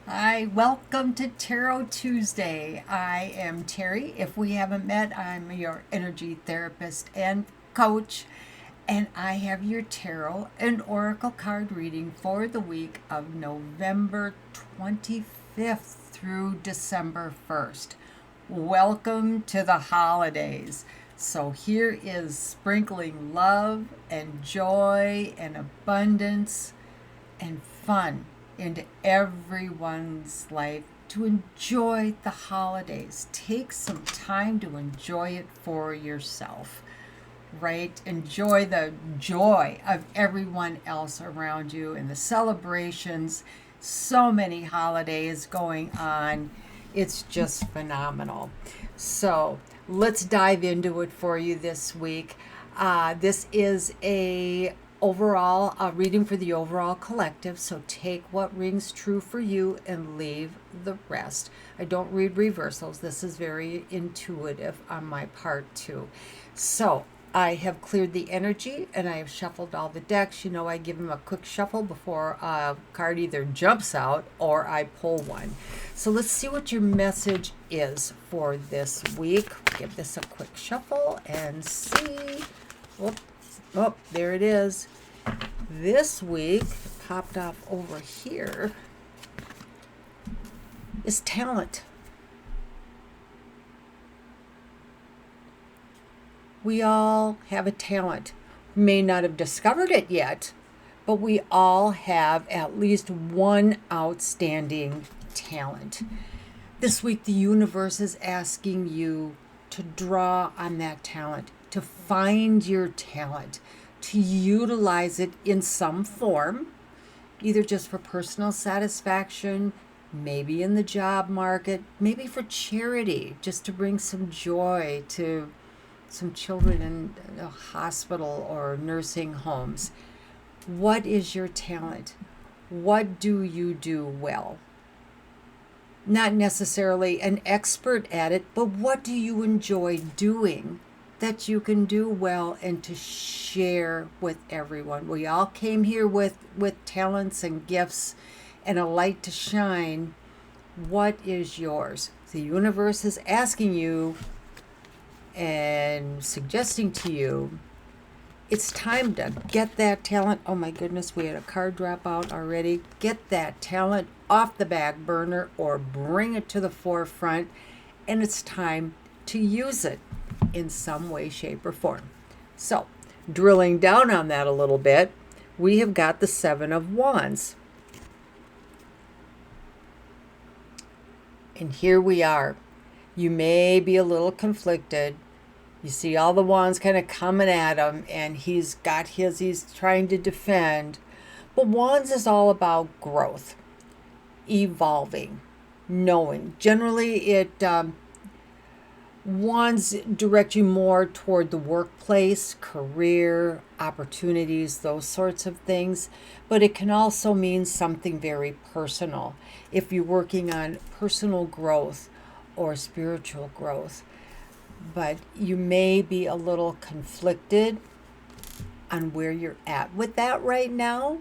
Hi, welcome to Tarot Tuesday. I am Terry. If we haven't met, I'm your energy therapist and coach, and I have your tarot and oracle card reading for the week of November 25th through December 1st. Welcome to the holidays. So, here is sprinkling love and joy and abundance and fun into everyone's life to enjoy the holidays. Take some time to enjoy it for yourself, right? Enjoy the joy of everyone else around you and the celebrations. So many holidays going on. It's just phenomenal. So let's dive into it for you this week. This is a reading for the overall collective, so take what rings true for you and leave the rest. I don't read reversals. This is very intuitive on my part too. So I have cleared the energy and I have shuffled all the decks. You know, I give them a quick shuffle before a card either jumps out or I pull one. So let's see what your message is for this week. Give this a quick shuffle and see. Oh, there it is. This week, popped off over here, is talent. We all have a talent. We may not have discovered it yet, but we all have at least one outstanding talent. This week, the universe is asking you to draw on that talent, to find your talent, to utilize it in some form, either just for personal satisfaction, maybe in the job market, maybe for charity, just to bring some joy to some children in a hospital or nursing homes. What is your talent? What do you do well? Not necessarily an expert at it, but what do you enjoy doing that you can do well and to share with everyone? We all came here with talents and gifts and a light to shine. What is yours? The universe is asking you and suggesting to you, it's time to get that talent. Oh my goodness, we had a card drop out already. Get that talent off the back burner or bring it to the forefront, and it's time to use it in some way, shape, or form. So, drilling down on that a little bit, we have got the Seven of Wands. And here we are. You may be a little conflicted. You see all the wands kind of coming at him, and he's trying to defend. But wands is all about growth, evolving, knowing. Generally, wands direct you more toward the workplace, career, opportunities, those sorts of things. But it can also mean something very personal if you're working on personal growth or spiritual growth. But you may be a little conflicted on where you're at with that right now,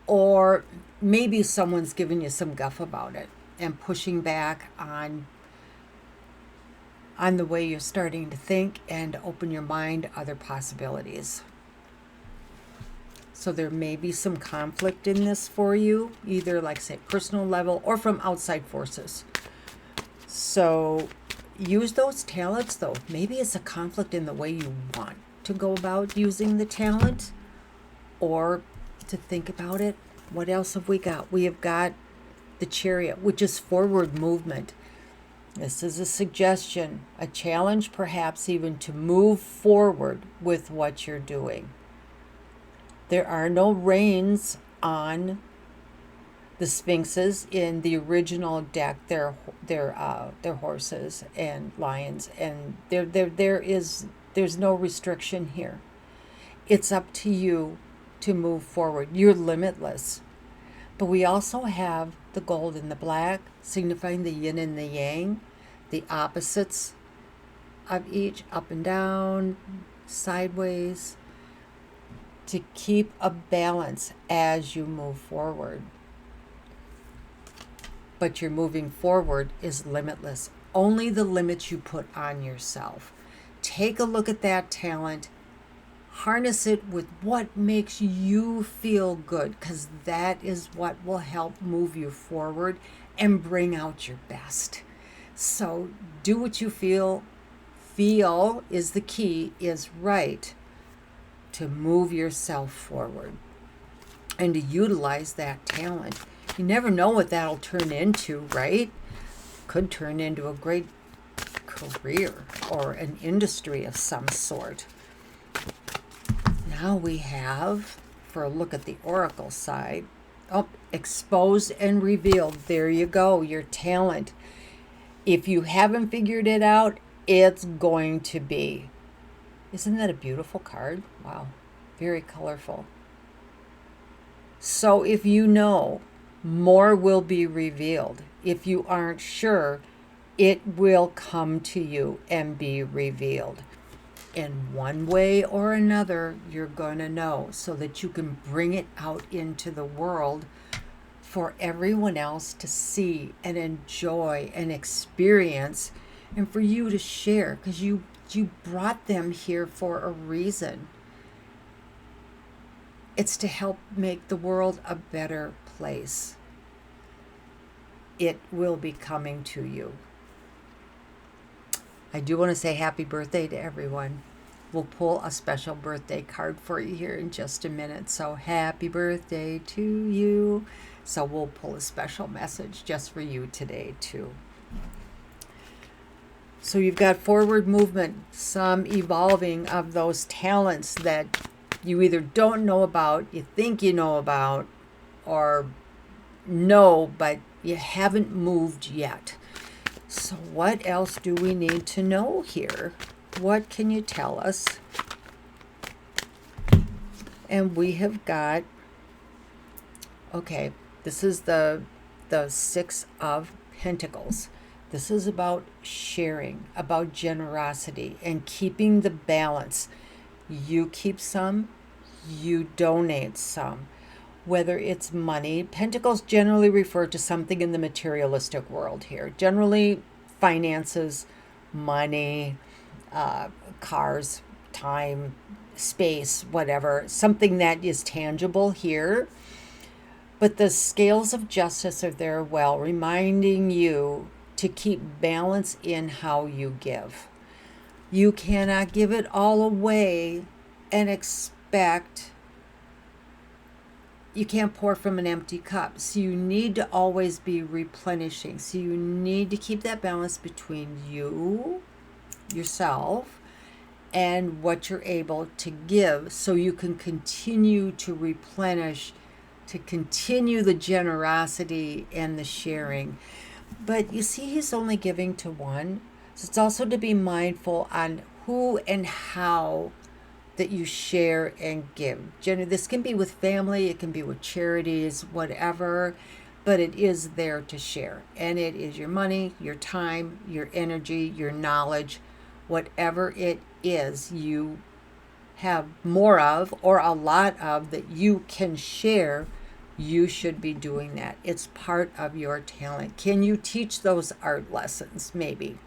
or maybe someone's giving you some guff about it and pushing back on the way you're starting to think and open your mind to other possibilities. So there may be some conflict in this for you, either like say personal level or from outside forces. So use those talents though. Maybe it's a conflict in the way you want to go about using the talent, or to think about it. What else have we got? We have got the Chariot, which is forward movement. This is a suggestion, a challenge perhaps even to move forward with what you're doing. There are no reins on the Sphinxes in the original deck. They're horses and lions, and there's no restriction here. It's up to you to move forward. You're limitless. But we also have the gold and the black, signifying the yin and the yang, the opposites of each, up and down, sideways, to keep a balance as you move forward. but your moving forward is limitless. Only the limits you put on yourself. Take a look at that talent. Harness it with what makes you feel good, because that is what will help move you forward and bring out your best. So do what you feel. Feel is the key, is right to move yourself forward and to utilize that talent. You never know what that'll turn into, right? Could turn into a great career or an industry of some sort. Now we have, for a look at the oracle side, exposed and revealed. There you go, your talent. If you haven't figured it out, it's going to be. Isn't that a beautiful card? Wow, very colorful. So if you know, more will be revealed. If you aren't sure, it will come to you and be revealed. In one way or another, you're going to know, so that you can bring it out into the world for everyone else to see and enjoy and experience, and for you to share, because you brought them here for a reason. It's to help make the world a better place. It will be coming to you. I do want to say happy birthday to everyone. We'll pull a special birthday card for you here in just a minute. So happy birthday to you. So we'll pull a special message just for you today too. So you've got forward movement, some evolving of those talents that you either don't know about, you think you know about, or know, but you haven't moved yet. So what else do we need to know here? What can you tell us? And we have got, okay, this is the Six of Pentacles. This is about sharing, about generosity, and keeping the balance. You keep some, you donate some. Whether it's money, pentacles generally refer to something in the materialistic world here. Generally, finances, money, cars, time, space, whatever. Something that is tangible here. But the scales of justice are there well, reminding you to keep balance in how you give. You cannot give it all away and expect. You can't pour from an empty cup. So you need to always be replenishing. So you need to keep that balance between you, yourself, and what you're able to give, so you can continue to replenish, to continue the generosity and the sharing. But you see, he's only giving to one. So it's also to be mindful on who and how that you share and give. Generally, this can be with family, it can be with charities, whatever, but it is there to share. And it is your money, your time, your energy, your knowledge, whatever it is you have more of or a lot of that you can share, you should be doing that. It's part of your talent. Can you teach those art lessons? Maybe.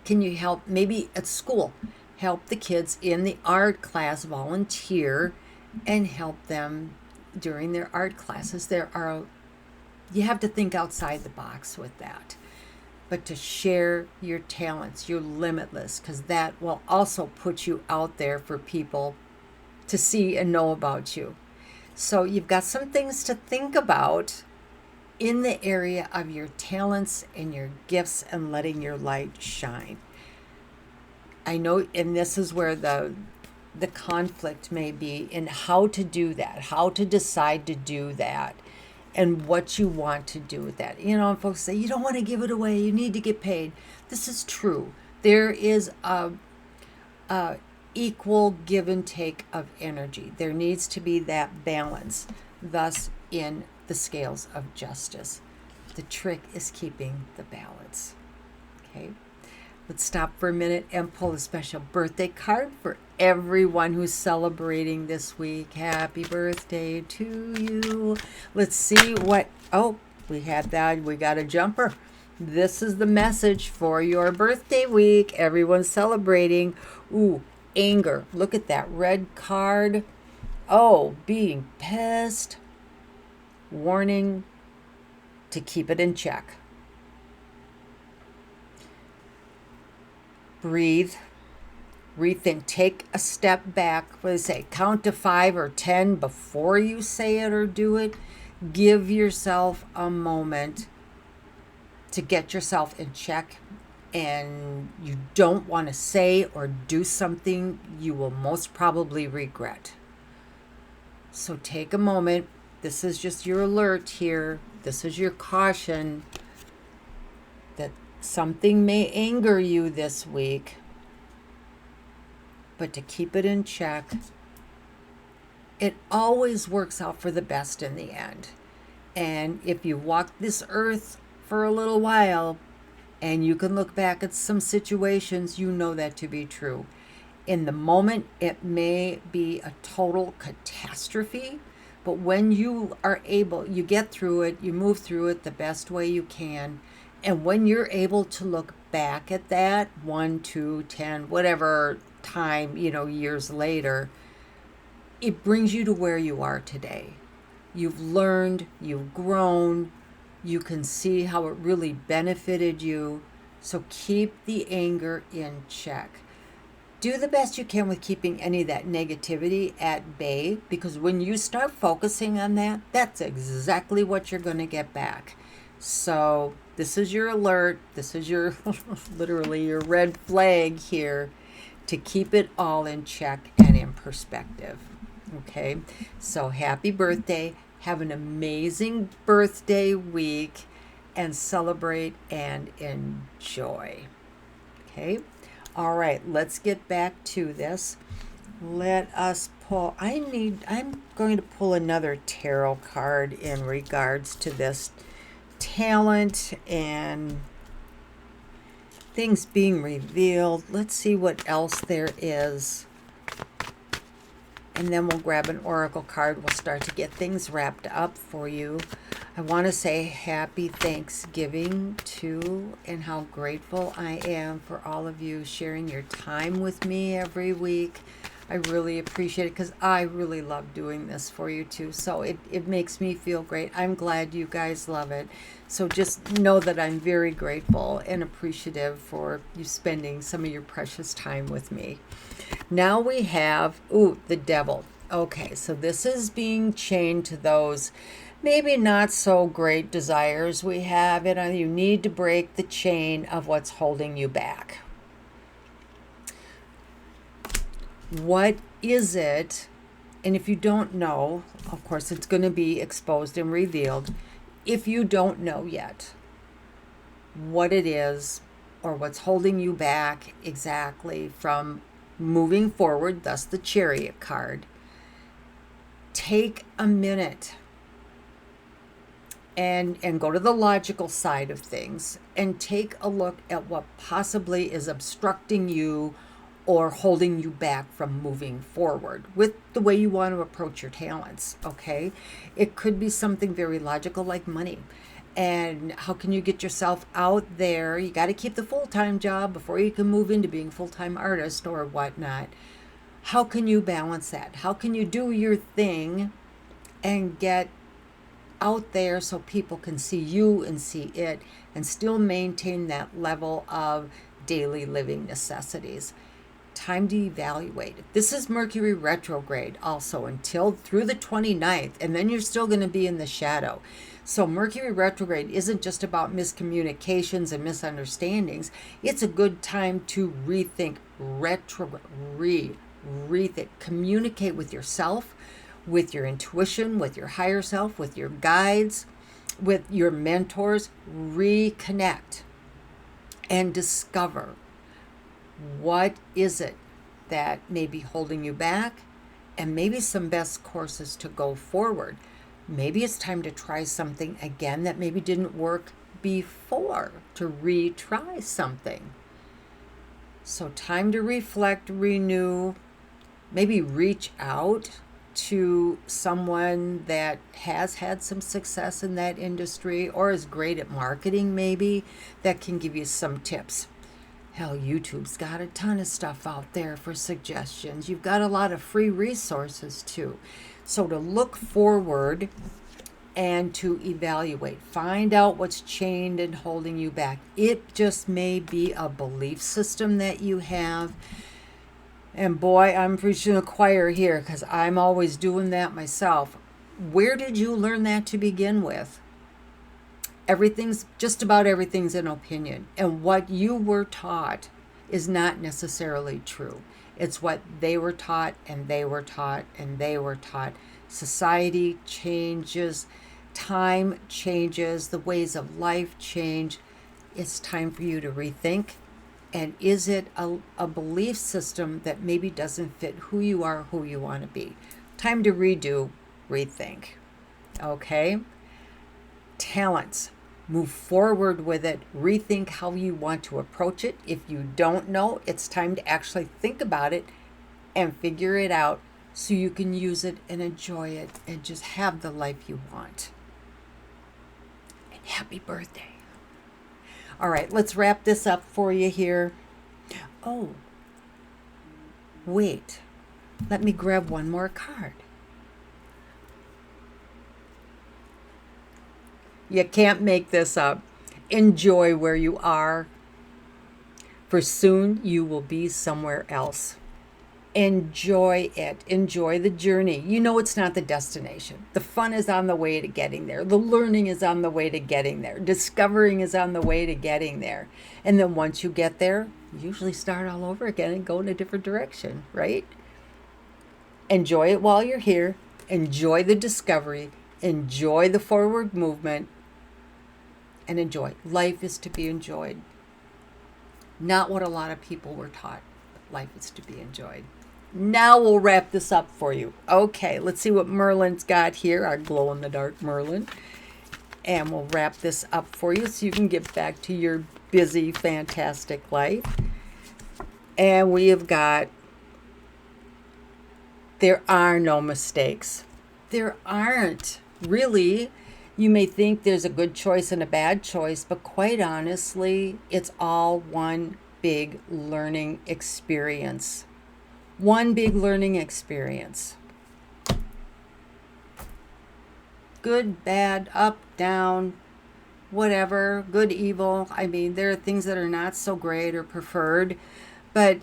Can you help, maybe at school, help the kids in the art class volunteer and help them during their art classes? You have to think outside the box with that. But to share your talents, you're limitless, because that will also put you out there for people to see and know about you. So you've got some things to think about in the area of your talents and your gifts and letting your light shine. I know, and this is where the conflict may be in how to do that, how to decide to do that, and what you want to do with that. You know, and folks say, you don't want to give it away, you need to get paid. This is true. There is a equal give and take of energy. There needs to be that balance, thus in the scales of justice. The trick is keeping the balance. Okay, let's stop for a minute and pull a special birthday card for everyone who's celebrating this week. Happy birthday to you. Let's see what, we had that. We got a jumper. This is the message for your birthday week. Everyone's celebrating. Ooh, anger. Look at that red card. Oh, being pissed. Warning to keep it in check. Breathe. Rethink. Take a step back. What do they say? Count to 5 or 10 before you say it or do it. Give yourself a moment to get yourself in check, and you don't want to say or do something you will most probably regret. So take a moment. This is just your alert here. This is your caution that something may anger you this week, but to keep it in check, it always works out for the best in the end. And if you walk this earth for a little while and you can look back at some situations, you know that to be true. In the moment, it may be a total catastrophe, but when you are able, you get through it, you move through it the best way you can. And when you're able to look back at that 1, 2, 10, whatever time, years later, it brings you to where you are today. You've learned, you've grown, you can see how it really benefited you. So keep the anger in check. Do the best you can with keeping any of that negativity at bay, because when you start focusing on that, that's exactly what you're going to get back. So this is your alert. This is your literally your red flag here to keep it all in check and in perspective. Okay, so happy birthday. Have an amazing birthday week and celebrate and enjoy. Okay, all right, let's get back to this. Let us pull, I'm going to pull another tarot card in regards to this talent and things being revealed. Let's see what else there is. And then we'll grab an oracle card. We'll start to get things wrapped up for you. I want to say happy Thanksgiving too, and how grateful I am for all of you sharing your time with me every week. I really appreciate it because I really love doing this for you too. So it makes me feel great. I'm glad you guys love it. So just know that I'm very grateful and appreciative for you spending some of your precious time with me. Now we have, the devil. Okay, so this is being chained to those maybe not so great desires we have. And you need to break the chain of what's holding you back. What is it? And if you don't know, of course, it's going to be exposed and revealed. If you don't know yet what it is or what's holding you back exactly from moving forward, thus the Chariot card, take a minute and go to the logical side of things and take a look at what possibly is obstructing you or holding you back from moving forward with the way you want to approach your talents, okay? It could be something very logical like money. And how can you get yourself out there? You got to keep the full-time job before you can move into being a full-time artist or whatnot. How can you balance that? How can you do your thing and get out there so people can see you and see it and still maintain that level of daily living necessities? Time to evaluate. This is Mercury retrograde also until through the 29th, and then you're still going to be in the shadow. So Mercury retrograde isn't just about miscommunications and misunderstandings. It's a good time to rethink, rethink, communicate with yourself, with your intuition, with your higher self, with your guides, with your mentors. Reconnect and discover what is it that may be holding you back, and maybe some best courses to go forward. Maybe it's time to try something again that maybe didn't work before, to retry something. So time to reflect, renew, maybe reach out to someone that has had some success in that industry or is great at marketing, maybe, that can give you some tips. Hell, YouTube's got a ton of stuff out there for suggestions. You've got a lot of free resources too. So to look forward and to evaluate, find out what's chained and holding you back. It just may be a belief system that you have. And boy, I'm preaching to the choir here because I'm always doing that myself. Where did you learn that to begin with? Just about everything's an opinion. And what you were taught is not necessarily true. It's what they were taught, and they were taught, and they were taught. Society changes, time changes, the ways of life change. It's time for you to rethink. And is it a belief system that maybe doesn't fit who you are, who you want to be? Time to redo, rethink. Okay? Talents. Move forward with it. Rethink how you want to approach it. If you don't know, it's time to actually think about it and figure it out so you can use it and enjoy it and just have the life you want. And happy birthday. All right, let's wrap this up for you here. Oh, wait. Let me grab one more card. You can't make this up. Enjoy where you are, for soon you will be somewhere else. Enjoy it. Enjoy the journey. You know it's not the destination. The fun is on the way to getting there. The learning is on the way to getting there. Discovering is on the way to getting there. And then once you get there, you usually start all over again and go in a different direction, right? Enjoy it while you're here. Enjoy the discovery. Enjoy the forward movement. And enjoy. Life is to be enjoyed. Not what a lot of people were taught. Life is to be enjoyed. Now we'll wrap this up for you. Okay, let's see what Merlin's got here, our glow-in-the-dark Merlin. And we'll wrap this up for you so you can get back to your busy, fantastic life. And we have got, there are no mistakes. There aren't. Really, you may think there's a good choice and a bad choice, but quite honestly, it's all one big learning experience. One big learning experience. Good, bad, up, down, whatever, good, evil. I mean, there are things that are not so great or preferred, but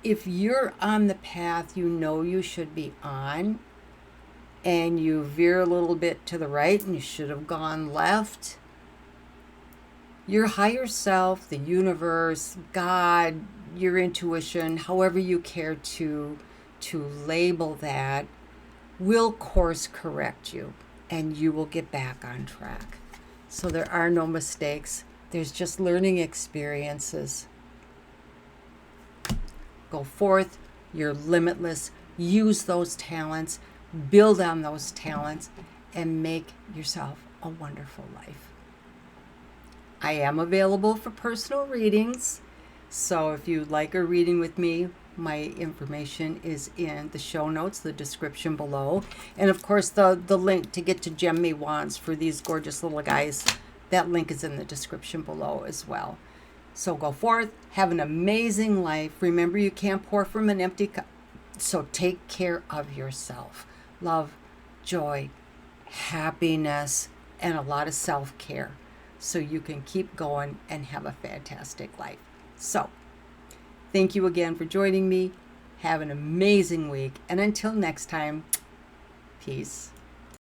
if you're on the path you know you should be on, and you veer a little bit to the right and you should have gone left, your higher self, the universe, God, your intuition, however you care to label that, will course correct you and you will get back on track. So there are no mistakes. There's just learning experiences. Go forth. You're limitless. Use those talents. Build on those talents and make yourself a wonderful life. I am available for personal readings. So if you'd like a reading with me, my information is in the show notes, the description below. And of course, the link to get to Gem Me Wands for these gorgeous little guys, that link is in the description below as well. So go forth, have an amazing life. Remember, you can't pour from an empty cup. So take care of yourself. Love, joy, happiness, and a lot of self-care so you can keep going and have a fantastic life. So, thank you again for joining me. Have an amazing week. And until next time, peace.